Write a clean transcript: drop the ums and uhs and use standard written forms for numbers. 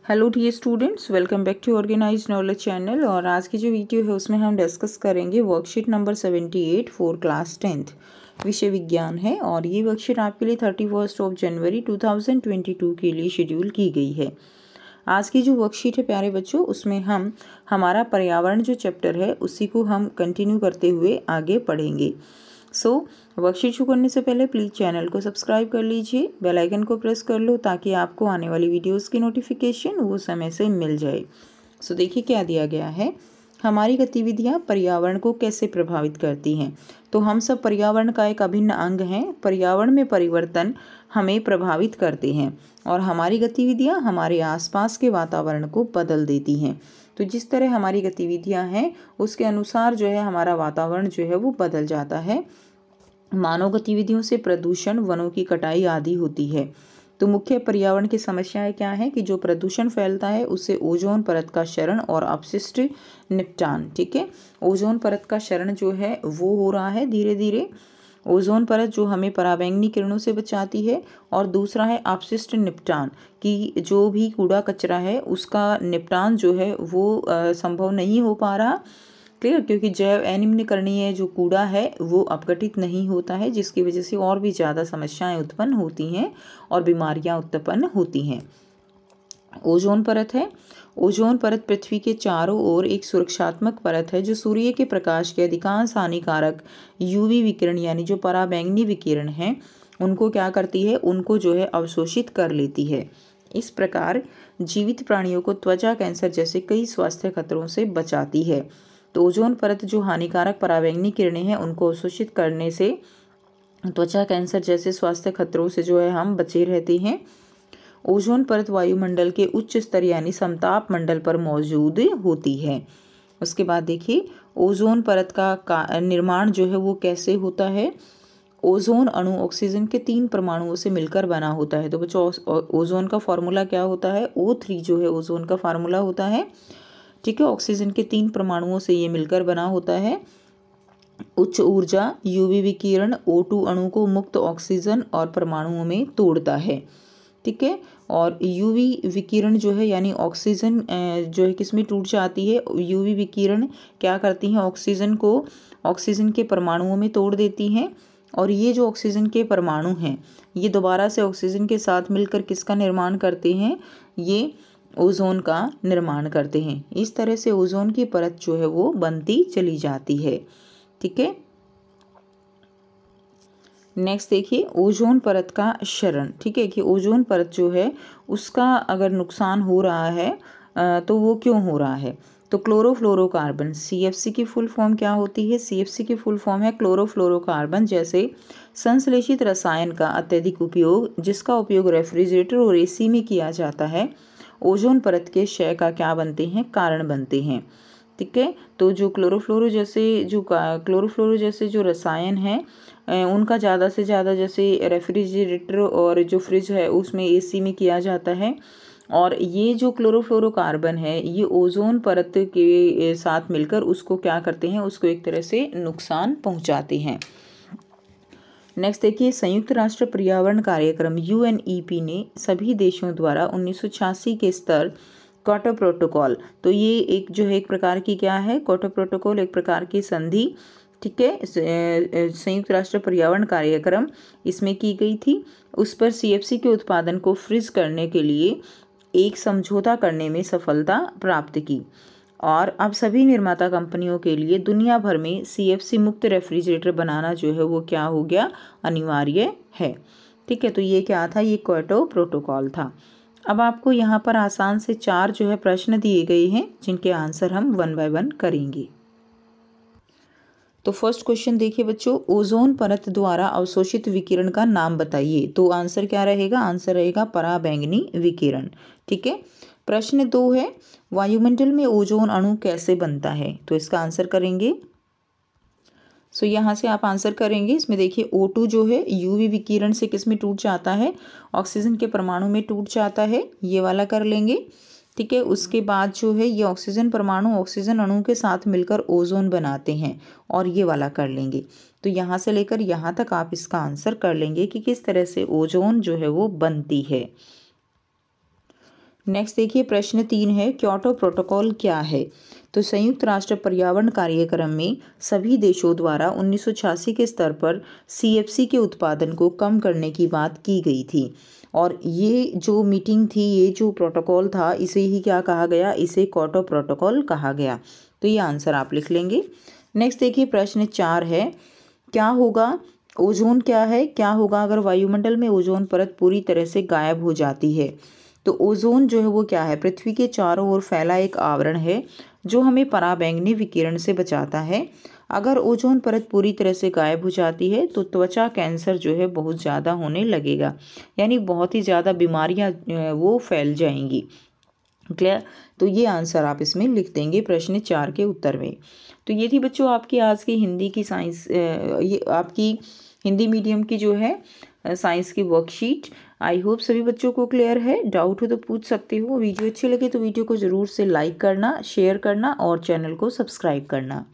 Hello dear students, welcome back to organize knowledge channel. और आज की जो वीडियो है उसमें हम डिस्कस करेंगे worksheet number 78 for class 10th, विषय विज्ञान है। और ये वर्कशीट आपके लिए 31 जनवरी 2022 के लिए शेड्यूल की गई है। आज की जो वर्कशीट है प्यारे बच्चों, उसमें हम हमारा पर्यावरण जो चैप्टर है उसी को हम कंटिन्यू करते हुए आगे पढ़ेंगे। वर्कशीट शुरू करने से पहले प्लीज़ चैनल को सब्सक्राइब कर लीजिए, बेल आइकन को प्रेस कर लो ताकि आपको आने वाली वीडियोस की नोटिफिकेशन वो समय से मिल जाए। देखिए क्या दिया गया है, हमारी गतिविधियाँ पर्यावरण को कैसे प्रभावित करती हैं। तो हम सब पर्यावरण का एक अभिन्न अंग हैं। पर्यावरण में परिवर्तन हमें प्रभावित करते हैं और हमारी गतिविधियाँ हमारे आसपास के वातावरण को बदल देती हैं। तो जिस तरह हमारी गतिविधियाँ हैं उसके अनुसार जो है हमारा वातावरण जो है वो बदल जाता है। मानव गतिविधियों से प्रदूषण, वनों की कटाई आदि होती है। तो मुख्य पर्यावरण की समस्याएं क्या है कि जो प्रदूषण फैलता है उससे ओजोन परत का क्षरण और अपशिष्ट निपटान। ठीक है, ओजोन परत का क्षरण जो है वो हो रहा है धीरे धीरे। ओजोन परत जो हमें पराबैंगनी किरणों से बचाती है। और दूसरा है अपशिष्ट निपटान, कि जो भी कूड़ा कचरा है उसका निपटान जो है वो संभव नहीं हो पा रहा। क्लियर, क्योंकि जैव अनिम्नकरणीय जो कूड़ा है वो अपघटित नहीं होता है, जिसकी वजह से और भी ज़्यादा समस्याएं उत्पन्न होती हैं और बीमारियां उत्पन्न होती हैं। ओजोन परत है। ओजोन परत पृथ्वी के चारों ओर एक सुरक्षात्मक परत है जो सूर्य के प्रकाश के अधिकांश हानिकारक यूवी विकिरण यानी जो पराबैंगनी विकिरण हैं उनको क्या करती है, उनको जो है अवशोषित कर लेती है। इस प्रकार जीवित प्राणियों को त्वचा कैंसर जैसे कई स्वास्थ्य खतरों से बचाती है। तो ओजोन परत जो हानिकारक पराबैंगनी किरणें हैं उनको अवशोषित करने से त्वचा कैंसर जैसे स्वास्थ्य खतरों से जो है हम बचे रहते हैं। ओजोन परत वायुमंडल के उच्च स्तर यानी समताप मंडल पर मौजूद होती है। उसके बाद देखिए ओजोन परत का निर्माण जो है वो कैसे होता है। ओजोन अणु ऑक्सीजन के 3 परमाणुओं से मिलकर बना होता है। तो बच्चों ओजोन का फॉर्मूला क्या होता है, O3 जो है ओजोन का फार्मूला होता है। ठीक है, ऑक्सीजन के 3 परमाणुओं से ये मिलकर बना होता है। उच्च ऊर्जा यूवी विकिरण O2 अणु को मुक्त ऑक्सीजन और परमाणुओं में तोड़ता है। ठीक है, और यूवी विकिरण जो है यानी ऑक्सीजन जो है किसमें टूट जाती है, यूवी विकिरण क्या करती हैं, ऑक्सीजन को ऑक्सीजन के परमाणुओं में तोड़ देती हैं। और ये जो ऑक्सीजन के परमाणु हैं ये दोबारा से ऑक्सीजन के साथ मिलकर किसका निर्माण करते हैं, ये ओजोन का निर्माण करते हैं। इस तरह से ओजोन की परत जो है वो बनती चली जाती है। ठीक है, नेक्स्ट देखिए ओजोन परत का क्षरण। ठीक है, कि ओजोन परत जो है उसका अगर नुकसान हो रहा है तो वो क्यों हो रहा है। तो क्लोरोफ्लोरोकार्बन, CFC की फुल फॉर्म क्या होती है, CFC की फुल फॉर्म है क्लोरोफ्लोरोकार्बन जैसे संश्लेषित रसायन का अत्यधिक उपयोग, जिसका उपयोग रेफ्रिजरेटर और AC में किया जाता है, ओजोन परत के क्षय का क्या बनते हैं, कारण बनते हैं। ठीक है, तो जो क्लोरोफ्लोरो जैसे जो रसायन हैं उनका ज़्यादा से ज़्यादा जैसे रेफ्रिजरेटर और जो फ्रिज है उसमें AC में किया जाता है। और ये जो क्लोरोफ्लोरोकार्बन है ये ओजोन परत के साथ मिलकर उसको क्या करते हैं, उसको एक तरह से नुकसान पहुंचाते हैं। नेक्स्ट देखिए संयुक्त राष्ट्र पर्यावरण कार्यक्रम UNEP ने सभी देशों द्वारा 1986 के स्तर क्योटो प्रोटोकॉल, तो ये एक जो है एक प्रकार की क्या है, क्योटो प्रोटोकॉल एक प्रकार की संधि। ठीक है, संयुक्त राष्ट्र पर्यावरण कार्यक्रम इसमें की गई थी। उस पर CFC के उत्पादन को फ्रीज करने के लिए एक समझौता करने में सफलता प्राप्त की। और अब सभी निर्माता कंपनियों के लिए दुनिया भर में CFC मुक्त रेफ्रिजरेटर बनाना जो है वो क्या हो गया, अनिवार्य है। ठीक है, तो ये क्या था, ये क्योटो प्रोटोकॉल था। अब आपको यहाँ पर आसान से 4 जो है प्रश्न दिए गए हैं जिनके आंसर हम 1 बाय 1 करेंगे। तो फर्स्ट क्वेश्चन देखिए बच्चों, ओजोन परत द्वारा अवशोषित विकिरण का नाम बताइए। तो आंसर क्या रहेगा, आंसर रहेगा पराबैंगनी विकिरण। ठीक है, प्रश्न 2 है वायुमंडल में ओजोन अणु कैसे बनता है। तो इसका आंसर करेंगे। यहाँ से आप आंसर करेंगे। इसमें देखिए O2 जो है यूवी विकिरण से किस में टूट जाता है, ऑक्सीजन के परमाणु में टूट जाता है, ये वाला कर लेंगे। ठीक है, उसके बाद जो है ये ऑक्सीजन परमाणु ऑक्सीजन अणु के साथ मिलकर ओजोन बनाते हैं और ये वाला कर लेंगे। तो यहाँ से लेकर यहाँ तक आप इसका आंसर कर लेंगे कि किस तरह से ओजोन जो है वो बनती है। नेक्स्ट देखिए प्रश्न 3 है, क्योटो प्रोटोकॉल क्या है? तो संयुक्त राष्ट्र पर्यावरण कार्यक्रम में सभी देशों द्वारा 1986 के स्तर पर CFC के उत्पादन को कम करने की बात की गई थी। और ये जो मीटिंग थी, ये जो प्रोटोकॉल था, इसे ही क्या कहा गया? इसे क्योटो प्रोटोकॉल कहा गया। तो ये आंसर आप लिख लेंगे। नेक्स्ट देखिए प्रश्न 4 है, क्या होगा? ओजोन क्या है? क्या होगा अगर वायुमंडल में ओजोन परत पूरी तरह से गायब हो जाती है? तो ओजोन जो है वो क्या है? पृथ्वी के चारों ओर फैला एक आवरण है जो हमें पराबैंगनी विकिरण से बचाता है। अगर ओजोन परत पूरी तरह से गायब हो जाती है तो त्वचा कैंसर जो है बहुत ज़्यादा होने लगेगा, यानी बहुत ही ज़्यादा बीमारियां वो फैल जाएंगी। क्लियर? तो ये आंसर आप इसमें लिख देंगे प्रश्न 4 के उत्तर में। तो ये थी बच्चों आपकी आज की हिंदी की साइंस, ये आपकी हिंदी मीडियम की जो है साइंस की वर्कशीट। आई होप सभी बच्चों को क्लियर है। डाउट हो तो पूछ सकते हो। वीडियो अच्छी लगे तो वीडियो को ज़रूर से लाइक करना, शेयर करना और चैनल को सब्सक्राइब करना।